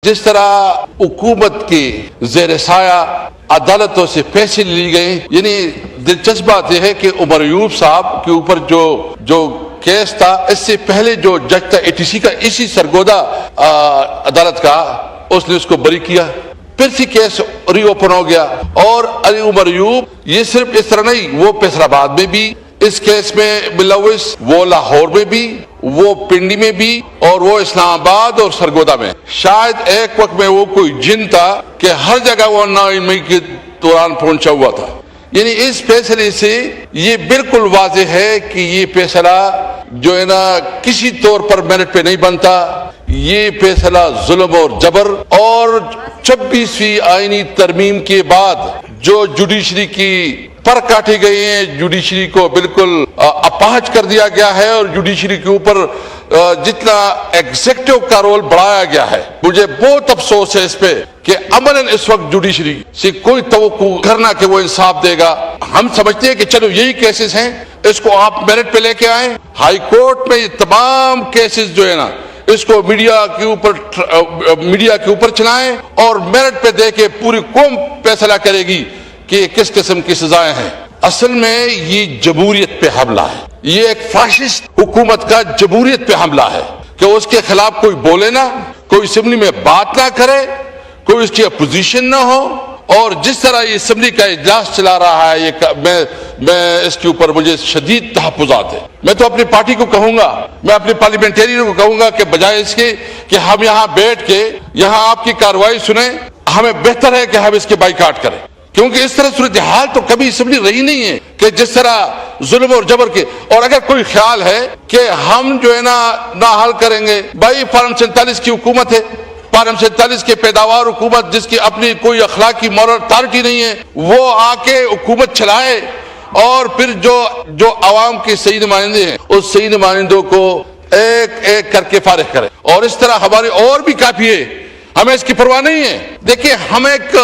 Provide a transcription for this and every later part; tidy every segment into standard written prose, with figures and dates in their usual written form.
جس طرح حکومت کے زیر سایہ عدالتوں سے پیسے لی گئے، یعنی دلچسپ بات یہ ہے کہ عمر ایوب صاحب کے اوپر جو کیس تھا، اس سے پہلے جو جج تھا ATC کا، اسی سرگودا عدالت کا، اس نے اس کو بری کیا، پھر سے کیس ری اوپن ہو گیا۔ اور علی عمر ایوب یہ صرف اس طرح نہیں، وہ فیصل آباد میں بھی اس کیس میں ملوث، وہ لاہور میں بھی، وہ پنڈی میں بھی، اور وہ اسلام آباد اور سرگودا میں۔ شاید ایک وقت میں وہ کوئی جن تھا کہ ہر جگہ وہ 9 مئی کے دوران پہنچا ہوا تھا۔ یعنی اس فیصلے سے یہ بالکل واضح ہے کہ یہ فیصلہ جو ہے نا کسی طور پر میرٹ پہ نہیں بنتا، یہ فیصلہ ظلم اور جبر اور 26ویں آئینی ترمیم کے بعد جو جوڈیشری کی پر کاٹے گئے ہیں، جوڈیشری کو بالکل اپاہج کر دیا گیا ہے، اور جوڈیشری کے اوپر جتنا ایگزیکٹو کا رول بڑھایا گیا ہے، مجھے بہت افسوس ہے اس پہ کہ عملاً اس وقت جوڈیشری سے کوئی توقع کرنا کہ وہ انصاف دے گا۔ ہم سمجھتے ہیں کہ چلو یہی کیسز ہیں، اس کو آپ میرٹ پہ لے کے آئیں، ہائی کورٹ میں یہ تمام کیسز جو ہے نا اس کو میڈیا کے اوپر چلائیں اور میرٹ پہ دے کے پوری قوم فیصلہ کرے گی کہ کس قسم کی سزائیں ہیں۔ اصل میں یہ جمہوریت پہ حملہ ہے، یہ ایک فاشسٹ حکومت کا جمہوریت پہ حملہ ہے کہ اس کے خلاف کوئی بولے نہ، کوئی اسمبلی میں بات نہ کرے، کوئی اس کی اپوزیشن نہ ہو، اور جس طرح یہ اسمبلی کا اجلاس چلا رہا ہے، میں اس کے اوپر مجھے شدید تحفظات ہے۔ میں تو اپنی پارٹی کو کہوں گا، میں اپنے پارلیمنٹیرینوں کو کہوں گا کہ بجائے اس کے کہ ہم یہاں بیٹھ کے یہاں آپ کی کارروائی سنیں، ہمیں بہتر ہے کہ ہم اس کے بائیکاٹ کریں، کیونکہ اس طرح صورتحال تو کبھی اسمبلی رہی نہیں ہے کہ جس طرح ظلم اور جبر کے۔ اور اگر کوئی خیال ہے کہ ہم جو ہے نہ حل کریں گے، بھائی فارم 47 کی حکومت ہے، فارم 47 کے پیداوار حکومت جس کی اپنی کوئی اخلاقی مورل اتھارٹی نہیں ہے، وہ آ کے حکومت چلائے، اور پھر جو عوام کے صحیح نمائندے ہیں اس صحیح نمائندوں کو ایک ایک کر کے فارغ کرے۔ اور اس طرح ہمارے اور بھی کافی ہے، ہمیں اس کی پرواہ نہیں ہے۔ دیکھیں، ہم ایک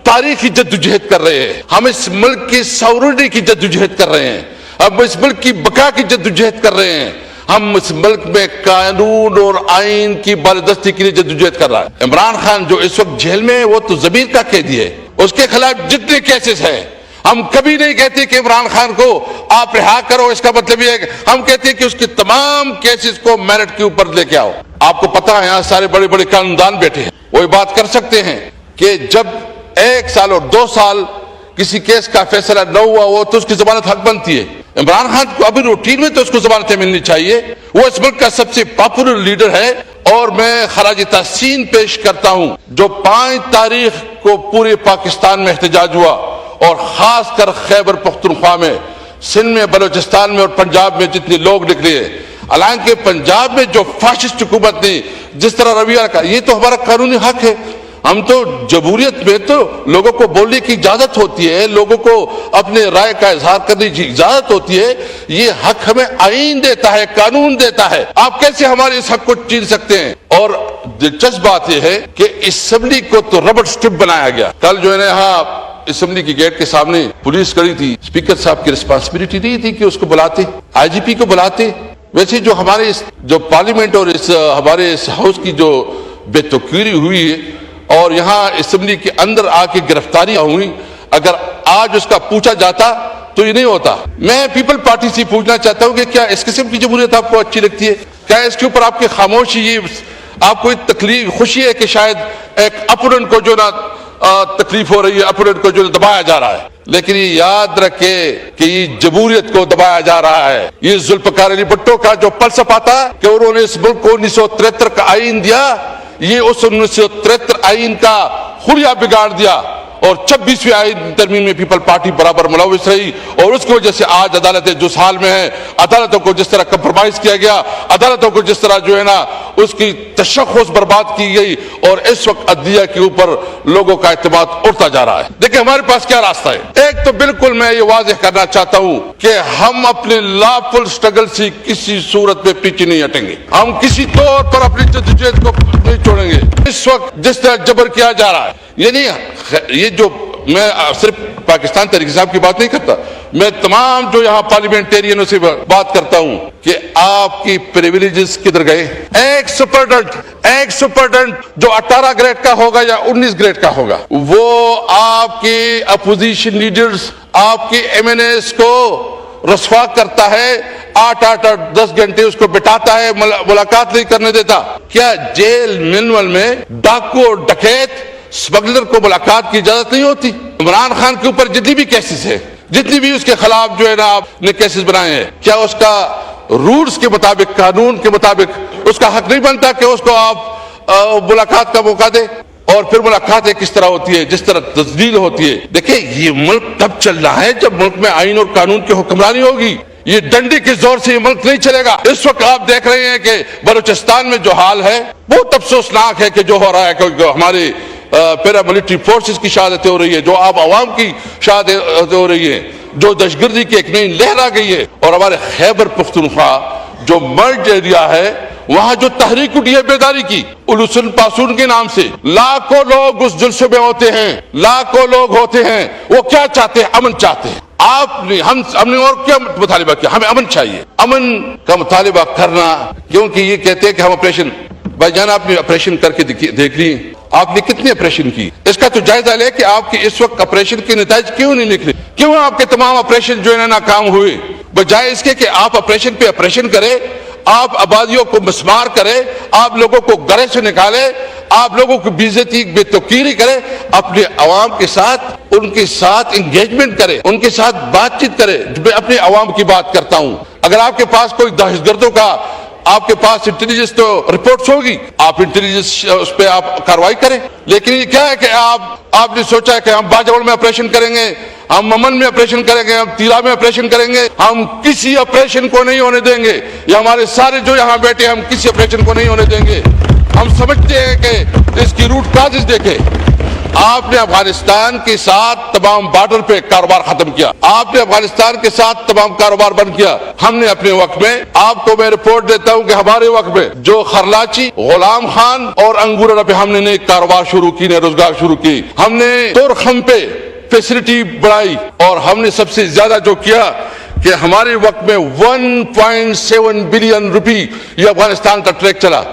تاریخی جدوجہد کر رہے ہیں، ہم اس ملک کی ساورنٹی کی جدوجہد کر رہے ہیں، ہم اس ملک کی بقا کی جدوجہد کر رہے ہیں، ہم اس ملک میں قانون اور آئین کی بالادستی کے لیے جدوجہد کر رہا ہے۔ عمران خان جو اس وقت جیل میں ہے، وہ تو ضمیر کا قیدی ہے، اس کے خلاف جتنے کیسز ہیں، ہم کبھی نہیں کہتے کہ عمران خان کو آپ رہا کرو، اس کا مطلب یہ ہے کہ ہم کہتے ہیں کہ اس کے تمام کیسز کو میرٹ کے اوپر لے کے آؤ۔ آپ کو پتا ہے یہاں سارے بڑے بڑے قانون بیٹھے ہیں، وہ یہ بات کر سکتے ہیں کہ جب 1 سال اور 2 سال کسی کیس کا فیصلہ نہ ہوا ہو تو اس کی ضمانت حق بنتی ہے۔ عمران خان کو ابھی روٹین میں تو اس کو ضمانتیں ملنی چاہیے، وہ اس ملک کا سب سے پاپولر لیڈر ہے، اور میں خراج تحسین پیش کرتا ہوں جو 5 تاریخ کو پورے پاکستان میں احتجاج ہوا، اور خاص کر خیبر پختونخوا میں، سندھ میں، بلوچستان میں اور پنجاب میں جتنے لوگ نکلے ہیں۔ حالانکہ پنجاب میں جو فاشسٹ حکومت نے جس طرح رویہ رکھا، یہ تو ہمارا قانونی حق ہے، ہم تو جمہوریت میں تو لوگوں کو بولنے کی اجازت ہوتی ہے، لوگوں کو اپنے رائے کا اظہار کرنے کی اجازت ہوتی ہے، یہ حق ہمیں آئین دیتا ہے، قانون دیتا ہے، آپ کیسے ہمارے اس حق کو چھین سکتے ہیں؟ اور دلچسپ بات یہ ہے کہ اسمبلی کو تو ربڑ سٹمپ بنایا گیا۔ کل جو ہے نا یہاں اسمبلی کی گیٹ کے سامنے پولیس کڑی تھی، اسپیکر صاحب کی رسپانسبلٹی نہیں تھی کہ اس کو بلاتے، IGP کو بلاتے۔ ویسے جو ہمارے جو پارلیمنٹ اور ہمارے اس ہاؤس کی جو بے توقیری ہوئی ہے، اور یہاں اسمبلی کے اندر آ کے گرفتاریاں ہوئی، اگر آج اس کا پوچھا جاتا تو یہ نہیں ہوتا۔ میں پیپل پارٹی سے پوچھنا چاہتا ہوں کہ کیا اس قسم کی جمہوریت آپ کو اچھی لگتی ہے؟ کیا اس کے اوپر آپ کی خاموشی، یہ آپ کو تکلیف خوشی ہے کہ شاید ایک اپوننٹ کو جو نا تکلیف ہو رہی ہے، اپوننٹ کو جو دبایا جا رہا ہے؟ لیکن یہ یاد رکھے کہ یہ جمہوریت کو دبایا جا رہا ہے۔ یہ ذوالفقار علی بھٹو کا جو فلسفہ تھا کہ انہوں نے اس ملک کو 1973 کا آئین دیا، یہ اس 1973 آئین کا خلیہ بگاڑ دیا، اور 26ویں آئین ترمیم میں پیپل پارٹی برابر ملوث رہی، اور اس کی وجہ سے آج عدالتیں جس حال میں ہیں، عدالتوں کو جس طرح کمپرومائز کیا گیا، عدالتوں کو جس طرح جو ہے نا اس کی تشخص برباد کی گئی، اور اس وقت عدلیہ کے اوپر لوگوں کا اعتماد اڑتا جا رہا ہے۔ دیکھیں ہمارے پاس کیا راستہ ہے۔ ایک تو بالکل میں یہ واضح کرنا چاہتا ہوں کہ ہم اپنے لافل سٹرگل سے کسی صورت میں پیچھے نہیں ہٹیں گے، ہم کسی طور پر اپنی جدوجہد کو نہیں چھوڑیں گے۔ اس وقت جس طرح جبر کیا جا رہا ہے، یعنی یہ جو میں صرف پاکستان تحریک انصاف کی بات نہیں کرتا, میں تمام جو یہاں پارلیمنٹیرینوں سے بات کرتا ہوں کہ آپ کی پریویلیجز کدھر گئے. ایک سپرڈنٹ جو 18 گریڈ کا ہوگا یا 19 گریڈ کا ہوگا, وہ آپ کے اپوزیشن لیڈرز, آپ کے ایم این ایز کو رسوا کرتا ہے, 8-10 گھنٹے اس کو بٹھاتا ہے, ملاقات نہیں کرنے دیتا. کیا جیل مینول میں ڈاکو اور ڈکیت اسمگلر کو ملاقات کی اجازت نہیں ہوتی؟ عمران خان کے اوپر جتنی بھی کیسز ہے, جتنی بھی اس کے خلاف جو ہے نا آپ نے کیسز بنائے ہیں, کیا اس کا رولز کے مطابق, قانون کے مطابق اس کا حق نہیں بنتا کہ اس کو آپ ملاقات کا موقع دیں؟ اور پھر ملاقاتیں کس طرح ہوتی ہے, جس طرح تجدید ہوتی ہے. دیکھیں یہ ملک تب چل رہا ہے جب ملک میں آئین اور قانون کی حکمرانی ہوگی. یہ ڈنڈی کے زور سے یہ ملک نہیں چلے گا. اس وقت آپ دیکھ رہے ہیں کہ بلوچستان میں جو حال ہے بہت افسوسناک ہے کہ جو ہو رہا ہے کہ ہمارے پیرا ملٹری فورسز کی شہادتیں ہو رہی ہے, جو آپ عوام کی شہادتیں ہو رہی ہیں, جو دہشت گردی کی ایک نئی لہر آ گئی ہے. اور ہمارے خیبر پختونخوا جو مرج ایریا ہے, وہاں جو تحریک اٹھی ہے بیداری کی, الوسن پاسون کے نام سے لاکھوں لوگ اس جلسے میں ہوتے ہیں, لاکھوں لوگ ہوتے ہیں. وہ کیا چاہتے ہیں؟ امن چاہتے ہیں. آپ نے ہم نے اور کیا مطالبہ کیا؟ ہمیں امن چاہیے. امن کا مطالبہ کرنا, کیونکہ یہ کہتے ہیں کہ ہم آپریشن, بھائی جان آپ نے آپریشن کر کے دیکھ لی, آپ نے کتنے آپریشن کی؟ اس کا تو جائزہ لے کہ آپ کے اس وقت آپریشن کے نتائج کیوں نہیں نکلے, کیوں آپ کے تمام آپریشن جو ہے ناکام ہوئے. بجائے اس کے کہ آپ آپریشن پہ آپریشن کرے, آپ آبادیوں کو مسمار کرے, آپ لوگوں کو گھرے سے نکالے, آپ لوگوں کو بے عزتی بے توقیری کرے, اپنے عوام کے ساتھ ان کے ساتھ انگیجمنٹ کرے, ان کے ساتھ بات چیت کرے. میں اپنے عوام کی بات کرتا ہوں. اگر آپ کے پاس کوئی دہشت گردوں کا, آپ کے پاس انٹیلیجنس تو رپورٹس ہوگی, آپ انٹیلیجنس اس پہ آپ کاروائی کریں. لیکن یہ کیا ہے کہ آپ نے سوچا ہے کہ ہم باجوڑ میں آپریشن کریں گے, ہم امن میں آپریشن کریں گے, ہم تیرا میں آپریشن کریں گے, ہم کسی آپریشن کو نہیں ہونے دیں گے. یہ ہمارے سارے جو یہاں بیٹھے ہم کسی آپریشن کو نہیں ہونے دیں گے. ہم سمجھتے ہیں کہ اس کی روٹ کازز دیکھیں. آپ نے افغانستان کے ساتھ تمام بارڈر پہ کاروبار ختم کیا, آپ نے افغانستان کے ساتھ تمام کاروبار بند کیا. ہم نے اپنے وقت میں, آپ کو میں رپورٹ دیتا ہوں کہ ہمارے وقت میں جو خرلاچی, غلام خان اور انگورہ پہ ہم نے نئے کاروبار شروع کی, نئے روزگار شروع کی. ہم نے تورخم پہ فیسلٹی بڑھائی, اور ہم نے سب سے زیادہ جو کیا کہ ہمارے وقت میں 1.7 بلین روپی یہ افغانستان کا ٹریک چلا.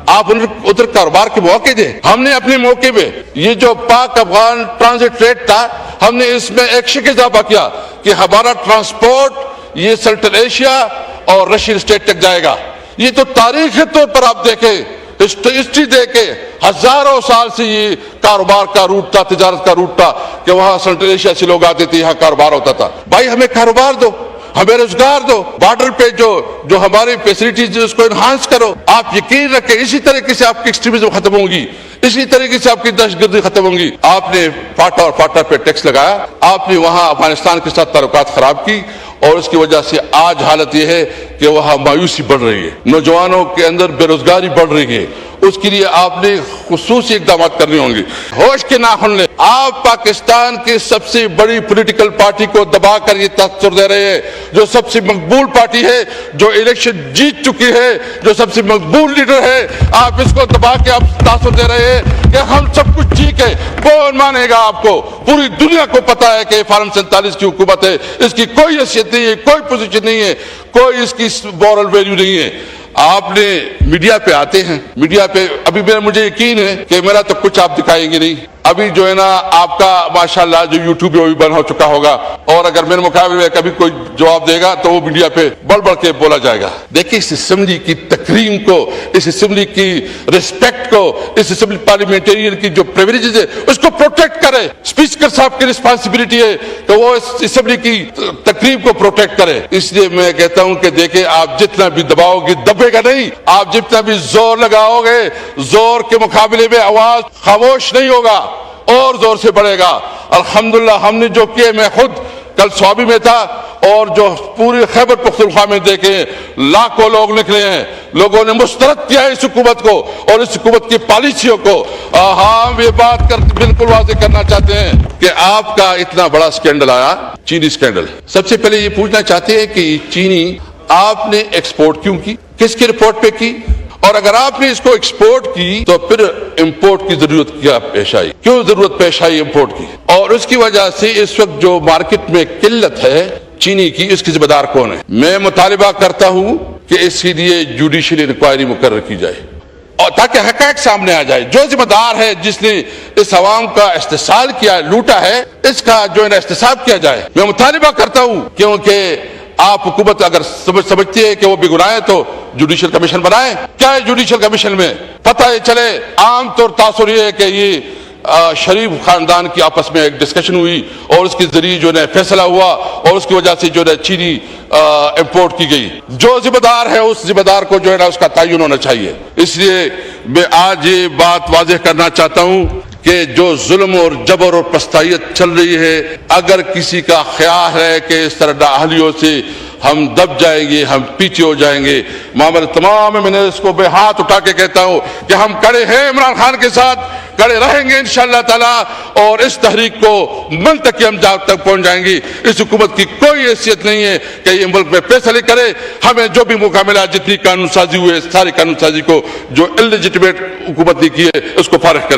آپ ادھر کاروبار کے مواقع دیں. ہم نے اپنے موقع پہ یہ جو پاک افغان ٹرانزٹ ریٹ تھا, ہم نے اس میں ایک شک اضافہ کیا کہ ہمارا ٹرانسپورٹ یہ سینٹرل ایشیا اور رشین اسٹیٹ تک جائے گا. یہ تو تاریخی طور پر آپ دیکھیں, ہسٹری دیکھیں, ہزاروں سال سے یہ کاروبار کا روٹ تھا, تجارت کا روٹ تھا کہ وہاں سینٹرل ایشیا سے لوگ آتے تھے, یہاں کاروبار ہوتا تھا. بھائی ہمیں کاروبار دو, ہمیں روزگار دو, بارڈر پہ جو ہماری فیسلٹیز اس کو انہانس کرو. آپ یقین رکھیں اسی طریقے سے آپ کی ایکسٹریمزم ختم ہوگی, اسی طریقے سے آپ کی دہشت گردی ختم ہوگی. آپ نے فاٹا اور فاٹا پہ ٹیکس لگایا, آپ نے وہاں افغانستان کے ساتھ تعلقات خراب کی, اور اس کی وجہ سے آج حالت یہ ہے کہ وہاں مایوسی بڑھ رہی ہے, نوجوانوں کے اندر بے روزگاری بڑھ رہی ہے. اس کے لیے آپ نے خصوصی اقدامات کرنے ہوں گے. ہوش کے ناخن لیں. آپ پاکستان کی سب سے بڑی پولیٹیکل پارٹی کو دبا کر یہ تاثر دے رہے ہیں, جو سب سے مقبول پارٹی ہے, جو الیکشن جیت چکی ہے, جو سب سے مقبول لیڈر ہے. آپ اس کو دبا کے آپ تاثر دے رہے ہیں کہ ہم سب کچھ ٹھیک ہے. کون مانے گا آپ کو؟ پوری دنیا کو پتا ہے کہ فارم 47 کی حکومت ہے, اس کی کوئی حیثیت نہیں ہے, کوئی پوزیشن نہیں ہے, کوئی اس کی مورل ویلیو نہیں ہے. آپ نے میڈیا پہ آتے ہیں, میڈیا پہ ابھی مجھے یقین ہے کہ میرا تو کچھ آپ دکھائیں گے نہیں. ابھی جو ہے نا آپ کا ماشاءاللہ جو یوٹیوب پہ بھی بند ہو چکا ہوگا, اور اگر میرے مقابلے میں کبھی کوئی جواب دے گا تو وہ میڈیا پہ بڑھ بڑھ کے بولا جائے گا. دیکھیں اس اسمبلی کی تکریم کو, اس اسمبلی کی ریسپیکٹ کو, اس اسمبلی پارلیمنٹیرین کی جو پریویلیجز ہے اس کو پروٹیکٹ کرے. اسپیکر صاحب کی رسپانسبلٹی ہے کہ وہ اس اسمبلی کی تقریب کو پروٹیکٹ کرے. اس لیے میں کہتا ہوں کہ دیکھیں آپ جتنا بھی دباؤ گے دبے گا نہیں, آپ جتنا بھی زور لگاؤ گے زور کے مقابلے میں آواز خاموش نہیں ہوگا, اور زور سے بڑھے گا. الحمدللہ ہم نے جو کیا, میں خود کل سوابی میں تھا, اور جو پوری خیبر پختونخوا میں دیکھے لاکھوں لوگ نکلے ہیں, لوگوں نے مسترد کیا ہے اس حکومت کو اور اس حکومت کی پالیسیوں کو. ہم یہ بات بالکل واضح کرنا چاہتے ہیں کہ آپ کا اتنا بڑا سکینڈل آیا, چینی سکینڈل. سب سے پہلے یہ پوچھنا چاہتے ہیں کہ چینی آپ نے ایکسپورٹ کیوں کی, کس کی رپورٹ پہ کی, اور اگر آپ نے اس کو ایکسپورٹ کی تو پھر امپورٹ کی ضرورت کیا پیش آئی؟ کیوں ضرورت پیش آئی امپورٹ کی؟ اور اس کی وجہ سے اس وقت جو مارکیٹ میں قلت ہے چینی کی، اس کی ذمہ دار کون ہے؟ میں مطالبہ کرتا ہوں کہ اس کے لیے جوڈیشل انکوائری مقرر کی جائے اور تاکہ حقائق سامنے آ جائے. جو ذمہ دار ہے جس نے اس عوام کا استحصال کیا، لوٹا ہے، اس کا جو ہے نا احتساب کیا جائے. میں مطالبہ کرتا ہوں کیونکہ آپ حکومت اگر سمجھتی ہے کہ وہ بے گناہ ہے تو جوڈیشل کمیشن بنائیں. کیا ہے جوڈیشل کمیشن میں؟ پتہ یہ چلے، عام طور تاثر یہ ہے کہ یہ شریف خاندان کی آپس میں ایک ڈسکشن ہوئی اور اس کے ذریعے جو ہے فیصلہ ہوا اور اس کی وجہ سے جو ہے چینی امپورٹ کی گئی. جو ذمہ دار ہے اس ذمہ دار کو جو ہے نا اس کا تعین ہونا چاہیے. اس لیے میں آج یہ بات واضح کرنا چاہتا ہوں کہ جو ظلم اور جبر اور پستائیت چل رہی ہے، اگر کسی کا خیال ہے کہ اس طرح نااہلیوں سے ہم دب جائیں گے، ہم پیچھے ہو جائیں گے، تمام میں نے اس کو بے ہاتھ اٹھا کے کہتا ہوں کہ ہم کڑے ہیں عمران خان کے ساتھ، کڑے رہیں گے انشاءاللہ تعالی، اور اس تحریک کو منطقی ہم جہاں تک پہنچ جائیں گے. اس حکومت کی کوئی حیثیت نہیں ہے کہ یہ ملک میں فیصلے کرے. ہمیں جو بھی موقع ملا، جتنی قانون سازی ہوئی ہے، ساری قانون سازی کو جو انلیجیٹمیٹ حکومت نے کی ہے اس کو فارغ کرے.